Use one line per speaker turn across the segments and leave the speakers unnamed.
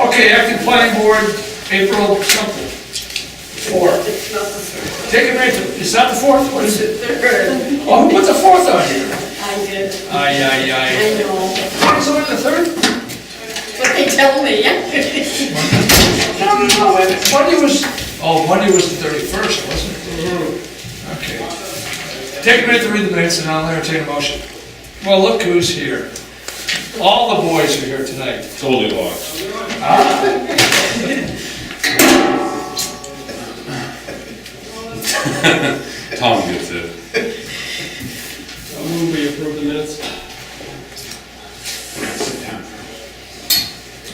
Okay, acting planning board, April something. 4th.
It's not the third.
Take it right to, is that the 4th? What is it?
Third.
Oh, who put the 4th on here?
I did.
Aye, aye,
I
aye.
know.
What is it on the 3rd?
What they tell me, yeah.
No, Monday was, oh, Monday was the 31st, wasn't it? Okay. Take a minute to read the minutes and I'll entertain a motion. Well, look who's here. All the boys are here tonight.
Totally lost. Tom gets it.
I'll move we approve the minutes.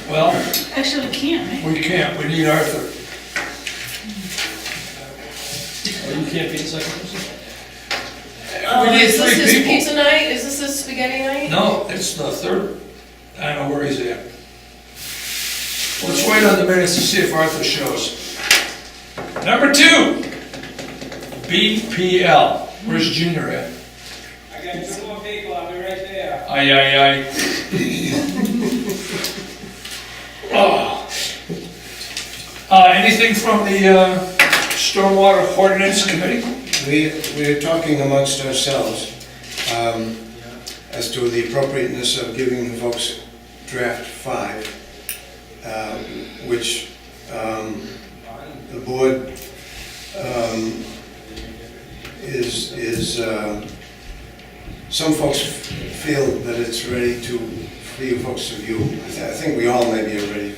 Well,
Actually, we can't, right?
we can't, we need Arthur.
Oh, you can't be the second person?
We need
Is this
3
his
people.
pizza night? Is this his spaghetti night?
No, it's the 3rd. I don't know where he's at. Let's wait on the minutes to see if Arthur shows. Number 2, BPL. Where's Junior at?
I got 2 more people, I'll be right there.
Aye, aye, aye. Oh. Anything from the Stormwater Ordinance Committee?
We're talking amongst ourselves as to the appropriateness of giving the folks draft 5, which the board is some folks feel that it's ready for you folks to view. I think we all maybe are ready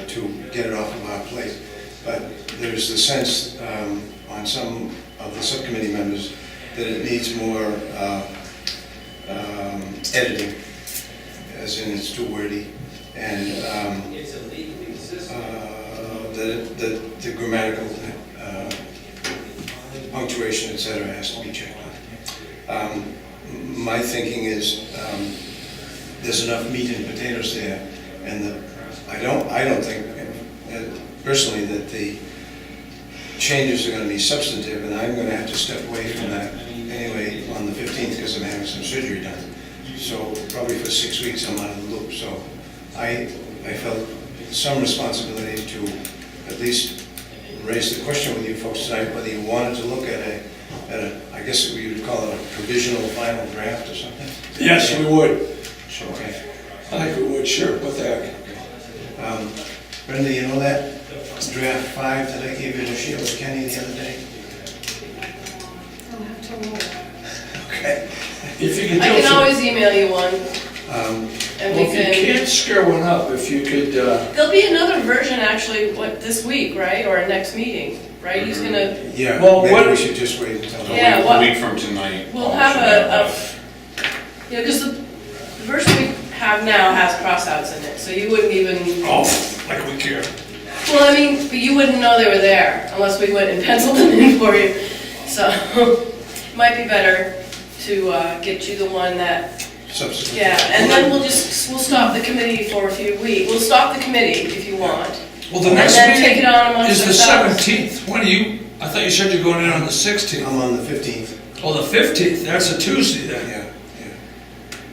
to get it off of our plate, but there's the sense on some of the subcommittee members that it needs more editing, as in it's too wordy, and that the grammatical punctuation, etc., has to be checked on. My thinking is there's enough meat and potatoes there, and I don't think personally that the changes are going to be substantive, and I'm going to have to step away from that anyway on the 15th because I'm having some surgery done. So probably for 6 weeks I'm out of the loop. So I felt some responsibility to at least raise the question with you folks tonight whether you wanted to look at a I guess we would call it a provisional final draft or something.
Yes, we would.
Okay.
I think we would, sure. What the heck?
Brenda, you know that draft 5 that I gave you to Sheila Kenny the other day?
I'll have to look.
Okay.
If you could
I
do
can
some,
always email you one,
Um,
and
well,
we
if you
can.
can't scare one up, if you could,
There'll be another version actually, this week, right, or next meeting, right? He's gonna.
Yeah,
Well,
maybe
what-
we should just wait until.
Yeah,
A
what-
week from tonight.
We'll
Paul
have
should
you know, because the version we have now has crossouts in it, so you wouldn't even.
oh, like we care.
Well, I mean, but you wouldn't know they were there unless we went and penciled them in for you. So, it might be better to get you the one that,
Subsequent.
yeah, and then we'll stop the committee for a few weeks. We'll stop the committee if you want.
Well, the
And
next
then take it
meeting
on amongst
is the
ourselves.
17th. When are you, I thought you said you're going in on the 16th.
I'm on the 15th.
Oh, the 15th, that's a Tuesday then.
Yeah.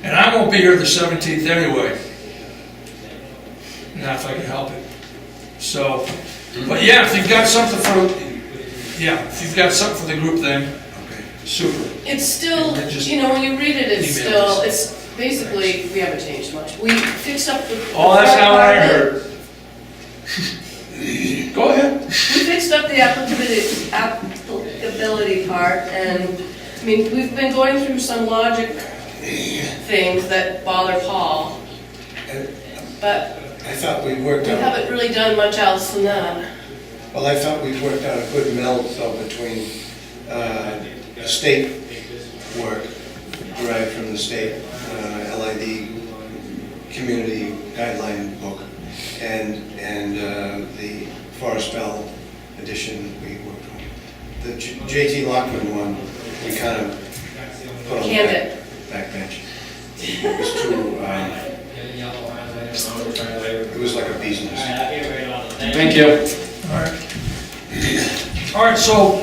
And I won't be here the 17th anyway. Not if I can help it. So, but yeah, if you've got something for the group then,
Okay.
super.
It's still,
And then just
you know, when you read it, it's
email
still,
us.
it's basically, we haven't changed much. We fixed up the.
Oh, that's
front
how
part
I
of it.
heard. Go ahead.
We fixed up the applicability part, and, I mean, we've been going through some logic things that bother Paul, but
I thought we worked
we
out,
haven't really done much else than that.
well, I thought we worked out a good meld though between the state work derived from the state LID community guideline book and the Forest Bell edition we worked on. The J.T. Lockman one, we kind of put on the
Canned it.
back bench. It was too, it was like a bee's nest.
Thank you.
All right. All right, so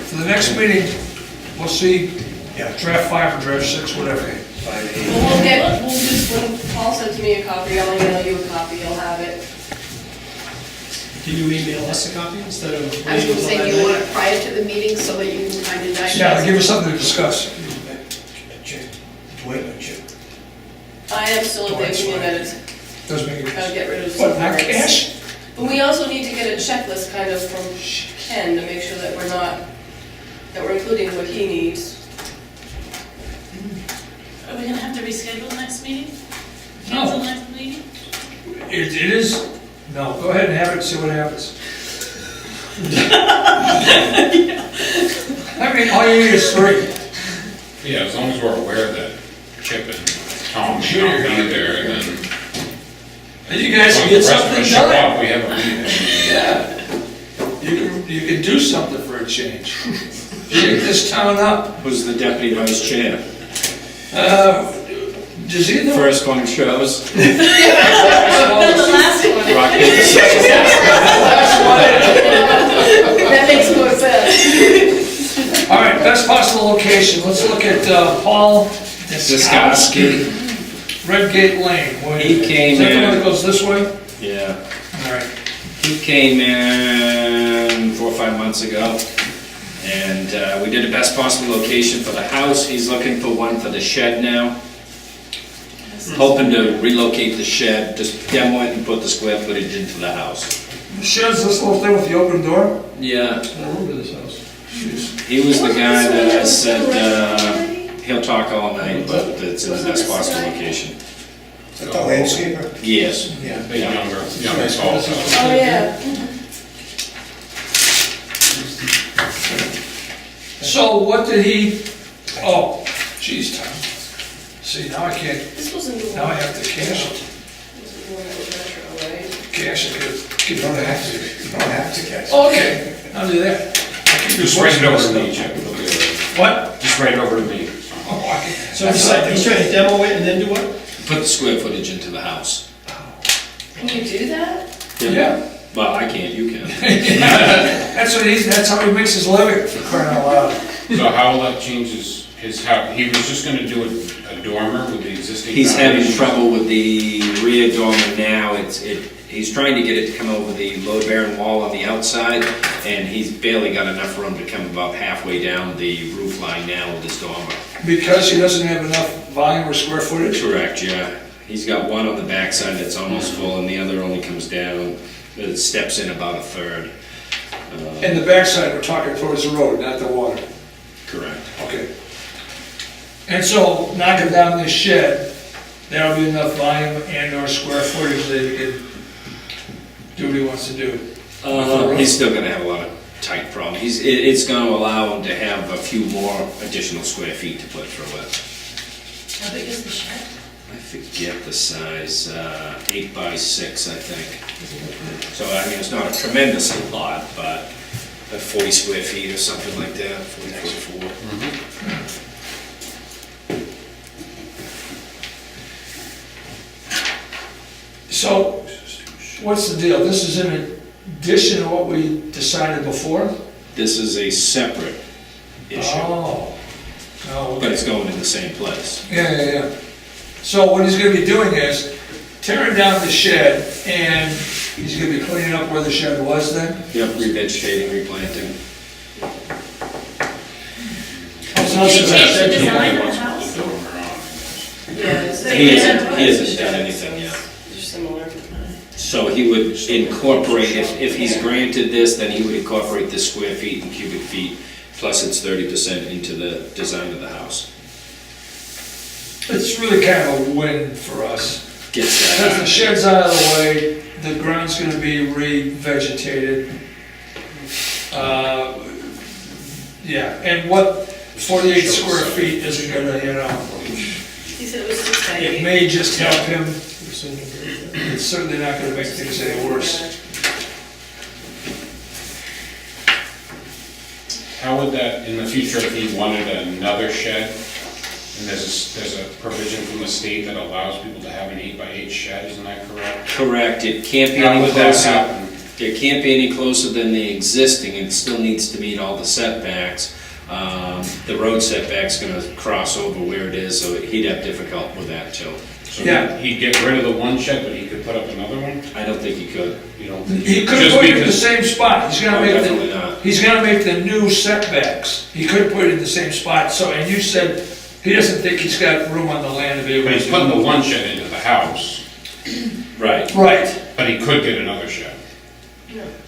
for the next meeting, we'll see
Yeah.
draft 5 or draft 6, whatever.
Okay, 5, 8.
We'll just when Paul sent to me a copy, I'll email you a copy, you'll have it.
Can you email us a copy instead of?
I was
waiting
gonna say,
until
do
that
you want
night?
it prior to the meeting so that you can kind of digest?
Yeah, give us something to discuss.
I am still in the opinion that it's
Does make
gotta
it.
get rid of some
What, not
parts.
cash?
But we also need to get a checklist kind of from Ken to make sure that we're not, that we're including what he needs.
Are we gonna have to reschedule next meeting?
No.
Cancel next meeting?
It is, no, go ahead and have it, and see what happens. I mean, all you need is 3.
Yeah, as long as we're aware that Chip and Tom
Sure
may
you're
not
gonna
be there, then.
And you guys
as
can
long
get
as the rest of
something
us show
done.
up, we have a meeting.
Yeah. You can do something for a change. Shake this town up.
Who's the deputy vice chair?
Does either?
First one shows.
The last one.
Rock, paper, scissors.
That makes more sense.
All right, best possible location. Let's look at Paul
Diskowski.
Redgate Lane. Wait,
He came
is that the one
in-
that goes this way?
Yeah.
All right.
He came in 4 or 5 months ago, and we did a best possible location for the house. He's looking for one for the shed now. Hoping to relocate the shed, just demo it and put the square footage into the house.
The shed's this little thing with the open door?
Yeah,
I remember this house.
he was the guy that said he'll talk all night, but it's in the best possible location.
Is that the landscaper?
Yes.
Yeah.
The younger tall fellow.
Oh, yeah.
So what did he, oh, geez, Tom. See, now I can't,
This wasn't the
now I
one,
have to cash it.
this was the one that was retro, right?
Cash it,
You don't have to, you don't have to catch.
Okay, I'll do that. I can do
Just write it over to
stuff.
me, Chip. It'll be all right.
What?
Just write it over to me.
Oh, I can.
So he's trying to demo it and then do what?
Put the square footage into the house.
Can you do that?
Yeah.
Well, I can't, you can.
That's how he makes his living, for crying out loud.
So how will that change his house? He was just gonna do a dormer with the existing.
He's having
foundation.
trouble with the rear dormer now. He's trying to get it to come over the load-bearing wall on the outside, and he's barely got enough room to come about halfway down the roof line now with his dormer.
Because he doesn't have enough volume or square footage?
Correct, yeah. He's got one on the backside that's almost full, and the other only comes down, it steps in about a third.
And the backside, we're talking towards the road, not the water.
Correct.
Okay. And so knocking down this shed, that'll be enough volume and or square footage that he can do what he wants to do.
He's still gonna have a lot of tight problems. It's gonna allow him to have a few more additional square feet to put through it.
How big is the shed?
I forget the size, 8 by 6, I think. So, I mean, it's not a tremendous lot, but 40 square feet or something like that, 40, 44.
So, what's the deal? This is in addition to what we decided before?
This is a separate issue,
Oh. Oh,
but it's going in the same place.
Yeah. So what he's gonna be doing is tearing down the shed, and he's gonna be cleaning up where the shed was then?
Yep, revegetating, replanting.
So
Did
this
he
is-
change the
He
design
only
of the
wants to
house?
put the dormer on.
Yeah.
He hasn't done anything yet.
They're similar.
So he would incorporate, if he's granted this, then he would incorporate the square feet and cubic feet, plus it's 30% into the design of the house.
It's really kind of a win for us.
Gets that
Because the
out.
shed's out of the way, the ground's gonna be re-vegetated. Yeah, and what 48 square feet isn't gonna,
He said it was 6 by
it
8.
may just help him. It's certainly not gonna make things any worse.
How would that, in the future, if he wanted another shed, and there's a provision from the state that allows people to have an 8x8 shed, isn't that correct?
Correct, it can't be
How
any
would that
closer,
happen?
it can't be any closer than the existing, it still needs to meet all the setbacks. The road setback's gonna cross over where it is, so he'd have difficult with that too.
So
Yeah.
he'd get rid of the one shed, but he could put up another one?
I don't think he could.
You don't
He could
Just
put it in the
because-
same spot, he's gonna
No,
make
definitely
the,
not.
he's gonna make the new setbacks. He could put it in the same spot, so, and you said, he doesn't think he's got room on the land to be able
But
to.
he's putting the one shed into the house,
Right.
Right,
but he could get another shed.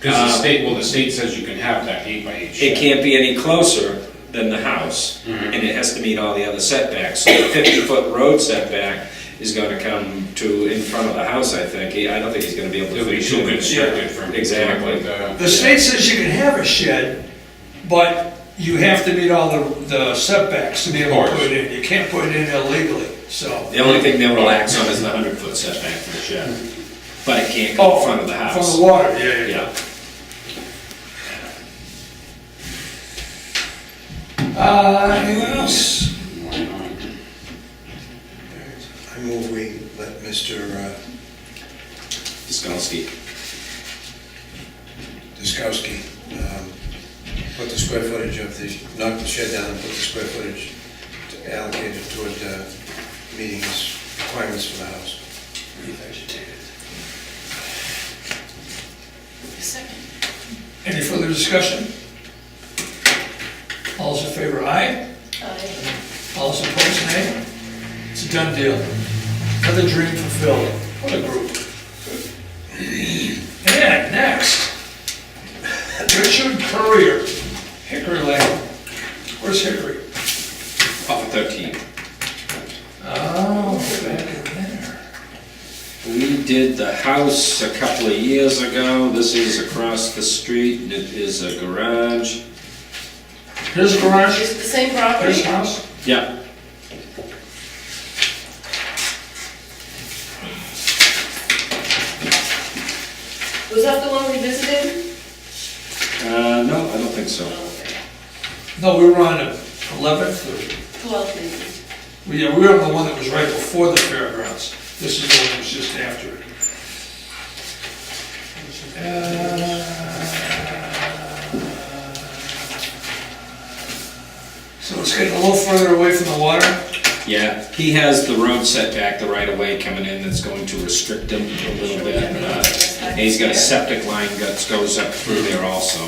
Because the state says you can have that 8x8 shed.
It can't be any closer than the house,
Mhm.
and it has to meet all the other setbacks. So the 50-foot road setback is gonna come to in front of the house, I think. I don't think he's gonna be able to.
It'll be too constricted for.
Exactly.
the state says you can have a shed, but you have to meet all the setbacks to be able to put it in. You can't put it in illegally, so.
The only thing they'll relax on is the 100-foot setback for the shed. But it can't go in front of the house.
From the water, yeah.
Yeah.
Anyone else?
Why not?
I move we let Mr.
Skolsky.
Duskowski put the square footage of the, knock the shed down and put the square footage allocated toward meeting his requirements for the house.
Second.
Any further discussion? All's in favor, aye? All's opposed, nay? It's a done deal. Another dream fulfilled. What a group. And next, Richard Courier, Hickory Lane. Where's Hickory?
Off of 13.
Oh, back in there.
We did the house a couple of years ago. This is across the street. It is a garage.
Here's the garage,
Is it the same
here's
property?
the house.
Yeah.
Was that the one we visited?
No, I don't think so.
No, we were on the 11th, or,
12 maybe.
yeah, we were on the one that was right before the fairgrounds. This is the one that was just after it. So it's getting a little further away from the water?
Yeah, he has the road setback, the right-of-way coming in that's going to restrict him a little bit. And he's got a septic line that goes up through there also.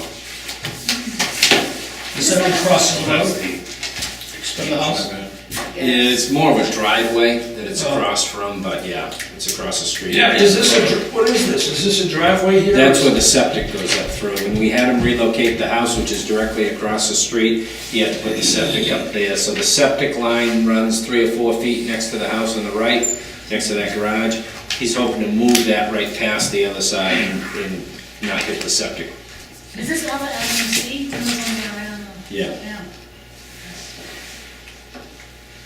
Is that across the road? From the house?
It's more of a driveway that it's across from, but yeah, it's across the street.
Yeah, is this what is this? Is this a driveway here?
That's where the septic goes up through. When we had him relocate the house, which is directly across the street, he had to put the septic up there. So the septic line runs 3 or 4 feet next to the house on the right, next to that garage. He's hoping to move that right past the other side and not hit the septic.
Is this all the LMC? This is on there around the...
Yeah.
Yeah.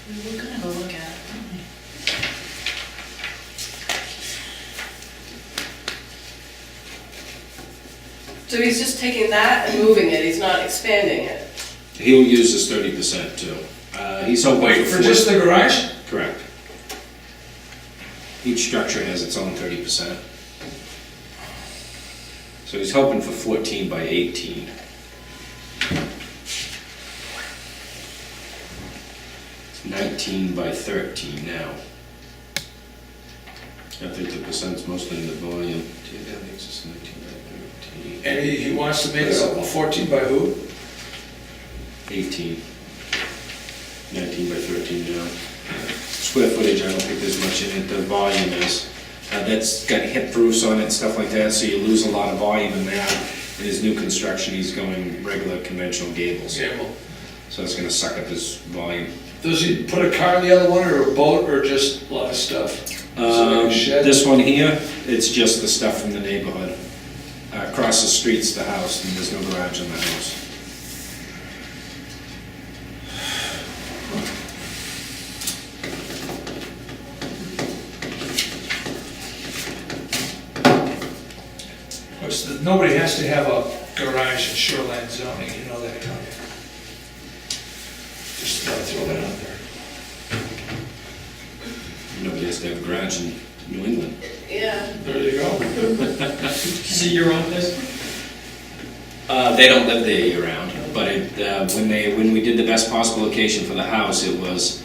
We were gonna go look at it, weren't we?
So he's just taking that and moving it, he's not expanding it?
He'll use this 30% too. He's hoping
Wait, for just the garage?
Correct. Each structure has its own 30%. So he's hoping for 14 by 18. It's 19 by 13 now. I think the percent's mostly in the volume. Gee, that makes us 19 by 13.
And he wants to make it a 14 by who?
18. 19 by 13 now. Square footage, I don't think there's much in it, the volume is. That's got hip roofs on it and stuff like that, so you lose a lot of volume in that. In his new construction, he's going regular conventional gables.
Yeah, well,
So it's gonna suck up his volume.
does he put a car in the other one, or a boat, or just a lot of stuff? So like a shed?
This one here, it's just the stuff from the neighborhood. Across the street's the house, and there's no garage in the house.
Of course, nobody has to have a garage in shoreline zoning, you know that, don't you? Just throw that out there.
Nobody has to have a garage in New England.
Yeah.
There you go.
See your own place?
They don't live there year-round. but when we did the best possible location for the house, it was,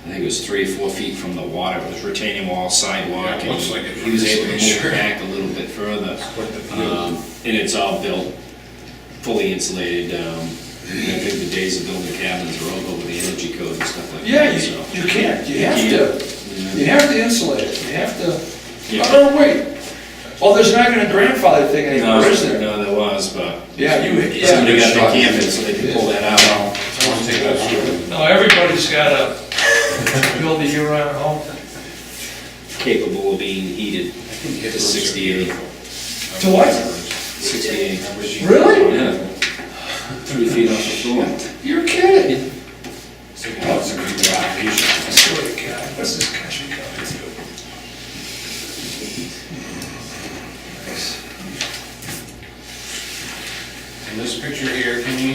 I think it was 3 or 4 feet from the water. It was retaining wall, sidewalk,
Yeah, it looks like it
and he was
from
able to
this
move
picture.
it back a little bit further.
What the field.
And it's all built, fully insulated. I think the days of building cabins are over with the energy code and stuff like
Yeah,
that, so.
you can't, you have to.
Yeah.
You have to insulate it, you have to.
Yeah.
Oh, no, wait. Oh, there's not gonna grandfather thing anymore, is there?
No, there was, but
Yeah,
somebody got
yeah.
the camping, so they can pull that out.
Someone take that stupid.
No, everybody's gotta build a year-round home.
Capable of being heated to 68.
To what?
68.
Really?
Yeah. 3 feet off the floor.
You're kidding.
It's a good application.
I swear to God, what's this country coming to? Nice.
In this picture here, can you,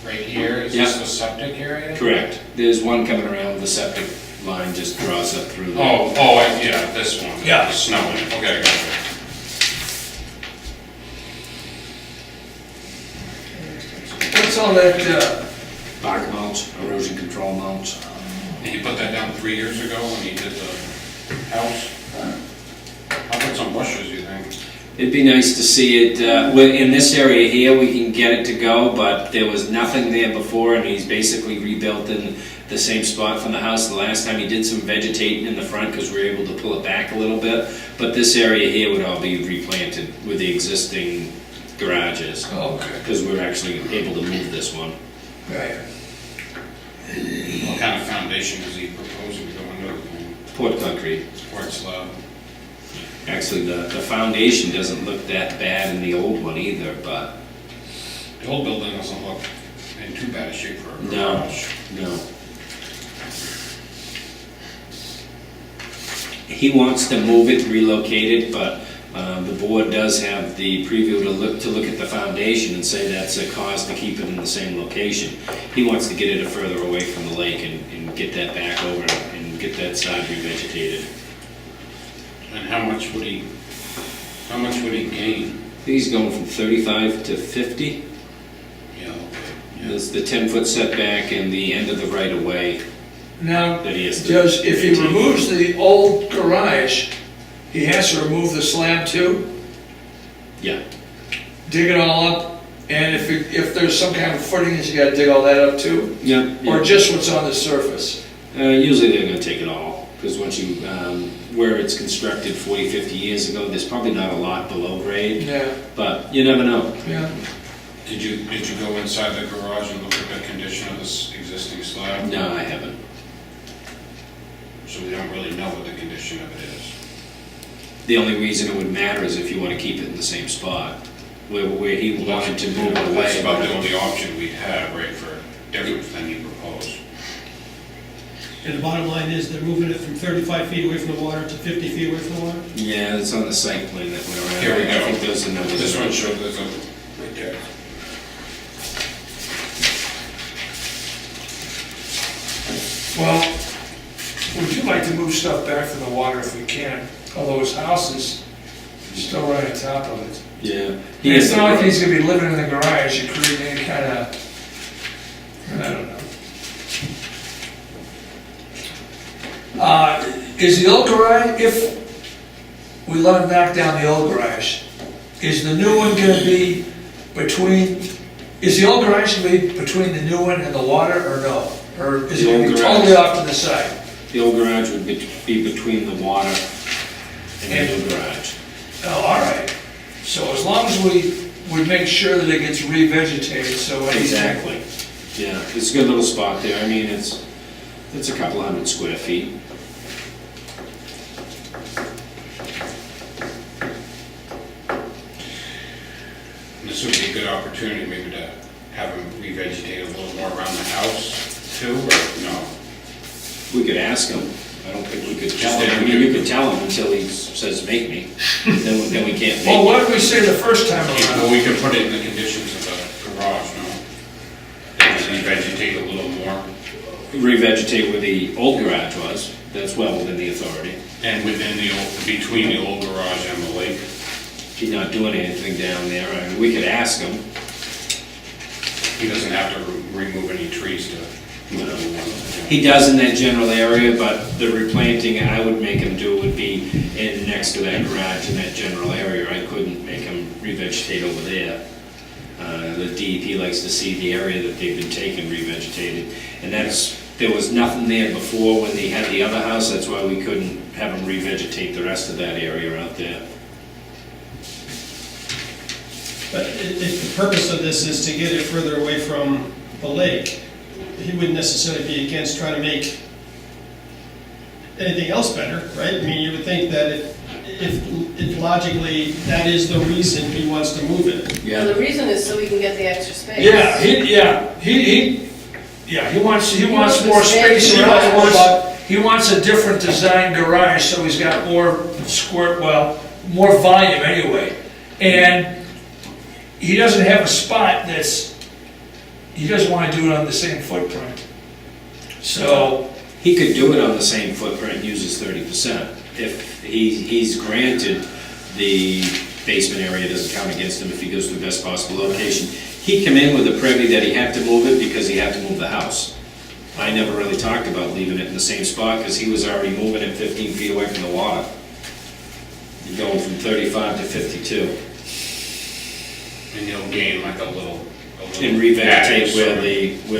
right here, is this the septic area?
Correct. There's one coming around, the septic line just draws up through there.
Yeah, this one.
Yeah.
The snowing, okay, gotcha.
What's all that,
Bark mulch, erosion control mulch.
And you put that down 3 years ago when you did the house? I'll put some bushes, you think?
It'd be nice to see it, in this area here, we can get it to go, but there was nothing there before, and he's basically rebuilt in the same spot from the house. The last time he did some vegetating in the front, because we were able to pull it back a little bit, but this area here would all be replanted with the existing garages,
okay,
because we're actually able to move this one.
right.
What kind of foundation is he proposing to go into the thing?
Port concrete.
Port slab?
Actually, the foundation doesn't look that bad in the old one either, but
The old building doesn't look in too bad a shape for a
no,
garage.
no. He wants to move it, relocate it, but the board does have the preview to look at the foundation and say that's a cause to keep it in the same location. He wants to get it further away from the lake and get that back over and get that side revegetated.
And how much would he gain?
I think he's going from 35 to 50.
Yeah, okay. Yeah.
There's the 10-foot setback and the end of the right-of-way
Now,
that he has to...
does, if he removes the old garage, he has to remove the slab too?
Yeah.
Dig it all up, and if there's some kind of footings, you gotta dig all that up too?
Yeah.
Or just what's on the surface?
Usually they're gonna take it all, because once you, where it's constructed 40, 50 years ago, there's probably not a lot below grade,
Yeah,
but you never know.
yeah.
Did you go inside the garage and look at the condition of this existing slab?
No, I haven't.
So we don't really know what the condition of it is.
The only reason it would matter is if you want to keep it in the same spot, where he wanted to move it
That's
away.
about the only option we'd have, right, for difference than you propose.
And the bottom line is they're moving it from 35 feet away from the water to 50 feet away from the water?
Yeah, it's on the site plan that we're on.
Here we
I
go.
think those are numbers.
This one shows there's a, right there.
Well, would you like to move stuff back from the water if we can? Although his house is still right on top of it.
Yeah.
It's not like he's gonna be living in the garage, you create any kind of, I don't know. Is the old garage, if we let him knock down the old garage, is the new one gonna be between, is the old garage gonna be between the new one and the water, or no? Or is it
The
gonna
old
be
garage.
totally off to the side?
The old garage would be between the water and the new garage.
Oh, all right. So as long as we make sure that it gets revegetated, so anything.
Exactly. Yeah, it's a good little spot there. I mean, it's a couple hundred square feet.
This would be a good opportunity maybe to have him revegetate a little more around the house too, or no?
We could ask him. I don't think we could tell
Just
him. I mean, you could tell him until he says, make me. Then we can't
Well,
make
what did we say the first time
Well,
around?
we could put it in the conditions of the garage, no? And revegetate a little more,
it. Revegetate where the old garage was. That's well within the authority.
and within the old, between the old garage and the lake.
He's not doing anything down there. I mean, we could ask him.
He doesn't have to remove any trees to.
He does in that general area, but the replanting I would make him do would be in next to that garage in that general area. I couldn't make him revegetate over there. The DEP likes to see the area that they've been taking revegetated. And there was nothing there before when they had the other house, that's why we couldn't have them revegetate the rest of that area out there.
But if the purpose of this is to get it further away from the lake, he wouldn't necessarily be against trying to make anything else better, right? I mean, you would think that if logically that is the reason he wants to move it.
Well, the reason is so we can get the extra space.
Yeah, he wants more space, he wants a different design garage, so he's got more more volume anyway. And he doesn't have a spot he doesn't want to do it on the same footprint. So,
He could do it on the same footprint and use his 30%. If he's granted the basement area doesn't count against him if he goes to the best possible location. He came in with a privy that he had to move it because he had to move the house. I never really talked about leaving it in the same spot because he was already moving it 15 feet away from the water. You're going from 35 to 52.
And you'll gain like a little.
And revegetate
patch,
where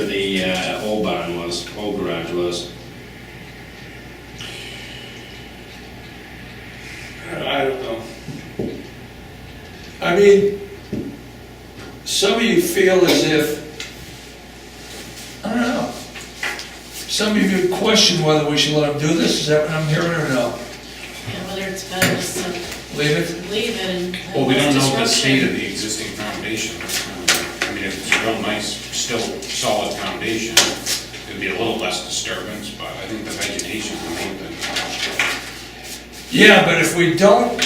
the old barn was, old garage was.
I don't know. I mean, some of you feel as if, I don't know, some of you question whether we should let him do this, is that what I'm hearing or no?
Yeah, whether it's better just to
Leave it?
leave it and.
Well, we don't know the
disruption.
state of the existing foundation. I mean, if it's a real nice, still solid foundation, it'd be a little less disturbance, but I think the vegetation's the main thing.
Yeah, but if we don't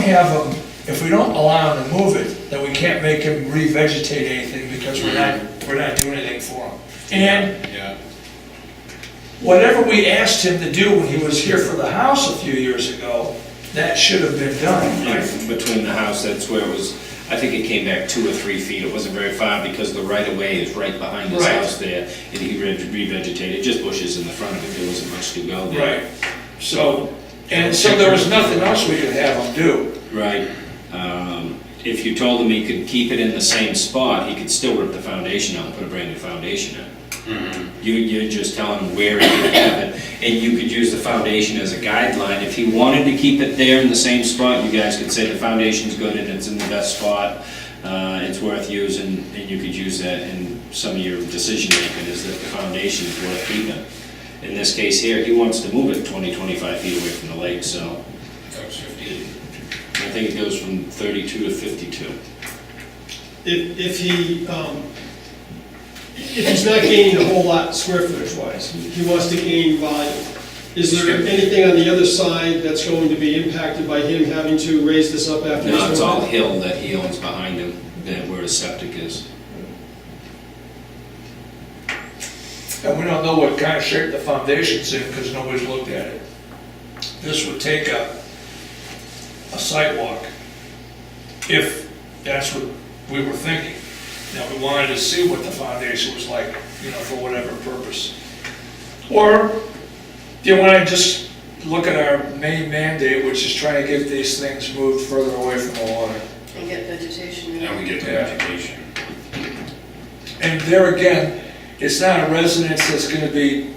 have him, if we don't allow him to move it, then we can't make him revegetate anything because we're not doing anything for him. And
Yeah.
whatever we asked him to do when he was here for the house a few years ago, that should have been done.
Between the house, that's where it was, I think it came back 2 or 3 feet. It wasn't very far because the right-of-way is right behind his
Right.
house there. And he revegetated, just bushes in the front of it, there wasn't much to go there.
Right. So there was nothing else we could have him do.
Right. If you told him he could keep it in the same spot, he could still rip the foundation out and put a brand new foundation in. You're just telling him where he could have it, and you could use the foundation as a guideline. If he wanted to keep it there in the same spot, you guys could say the foundation's good and it's in the best spot, it's worth using, and you could use that in some of your decision making, is that the foundation is worth keeping. In this case here, he wants to move it 20, 25 feet away from the lake, so
That was 50.
I think it goes from 32 to 52.
If he's not gaining a whole lot square footage wise, he wants to gain volume. Is there anything on the other side that's going to be impacted by him having to raise this up after?
No, it's all
moved?
hill that he owns behind him, where his septic is.
And we don't know what kind of shape the foundation's in because nobody's looked at it. This would take a sidewalk, if that's what we were thinking. Now, we wanted to see what the foundation was like, for whatever purpose. Or, do you want to just look at our main mandate, which is trying to get these things moved further away from the water?
And get vegetation in.
Now we get the
Yeah.
vegetation.
And there again, it's not a residence that's gonna be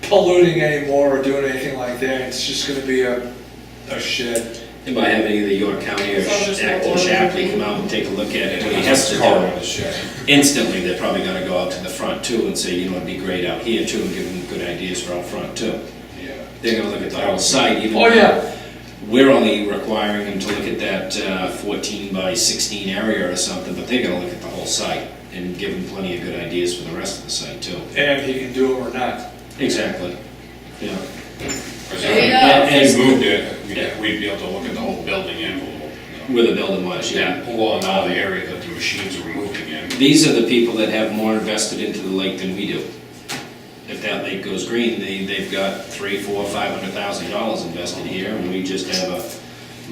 polluting anymore or doing anything like that. It's just gonna be a shed.
And by having either York County or
As long as there's no
Acton
oil
Shapley
leaking.
come out and take a look at it, what he
It's
has to
car
do,
with a shed.
instantly, they're probably gonna go out to the front too and say, it'd be great out here too, and give them good ideas for out front too.
Yeah.
They're gonna look at the whole site, even
Oh,
though
yeah.
we're only requiring them to look at that 14 by 16 area or something, but they're gonna look at the whole site and give them plenty of good ideas for the rest of the site too.
And he can do it or not.
Exactly, yeah.
Because
There you go.
if we moved it, we'd be able to look at the whole building envelope.
Where the building was, yeah.
Yeah, well, and all the area that the machines are moving in.
These are the people that have more invested into the lake than we do. If that lake goes green, they've got $300,000, $400,000, $500,000 invested here, and we just have a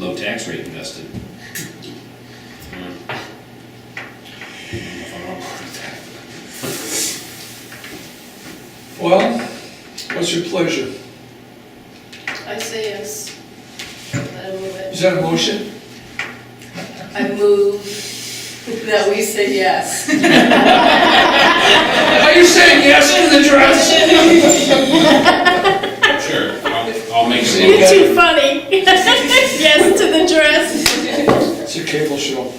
low tax rate invested.
Well, what's your pleasure?
I say yes. I move it.
Is that a motion?
I move that we say yes.
Are you saying yes to the dress?
Sure, I'll make a
See,
motion.
You're too funny. Yes to the dress.
It's a cable show.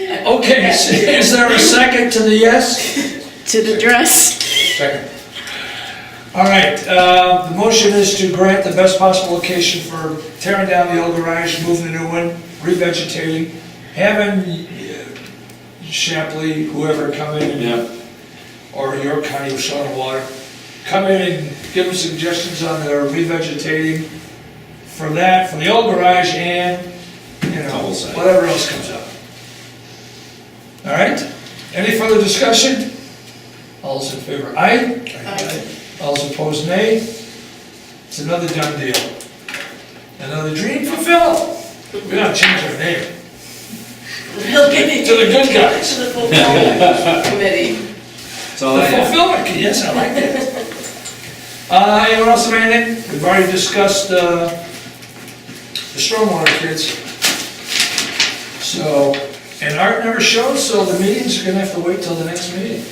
Okay, is there a second to the yes?
To the dress.
Second. All right, the motion is to grant the best possible location for tearing down the old garage, moving the new one, revegetating, having Shapley, whoever come in,
Yeah.
or York County with Soil and Water, come in and give them suggestions on their revegetating for that, for the old garage and, you know,
Double side.
whatever else comes up. All right, any further discussion? All's in favor, aye? All's opposed, nay? It's another done deal. Another dream fulfilled. We gotta change our name
Really?
to the good guys.
To the fulfillment committee.
That's all
The
I have.
fulfillment, yes, I like that. Anyone else have anything? We've already discussed, the stormwater kids. So, and Art never showed, so the meetings are gonna have to wait till the next meeting.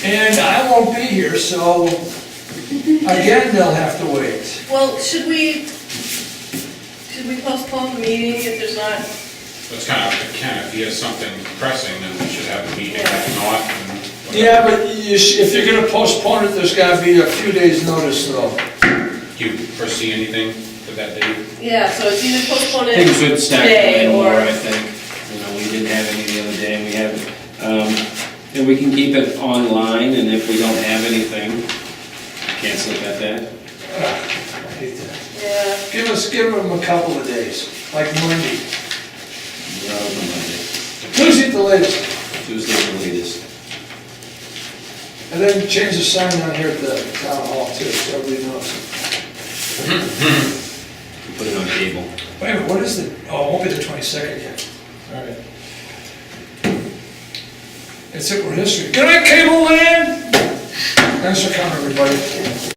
And I won't be here, so, again, they'll have to wait.
Well, should we postpone the meeting if there's not?
That's kind of, if he has something pressing, then we should have a meeting, if not, then whatever.
Yeah, but if you're gonna postpone it, there's gotta be a few days' notice, though.
Do you foresee anything for that date?
Yeah, so it's either postpone it
Things would start
today
coming more,
or.
I think. You know, we didn't have any the other day, and we have, and we can keep it online, and if we don't have anything, cancel it at that.
I hate that.
Yeah.
Give them a couple of days, like Monday.
We're out on Monday.
Tuesday at the latest.
Tuesday the latest.
And then change the sign down here at the town hall too, so everybody knows.
Put it on cable.
Wait a minute, what is the, oh, it won't be the 22nd yet. All right. It's Civil History. Good night, Cable Land! Thanks for coming, everybody.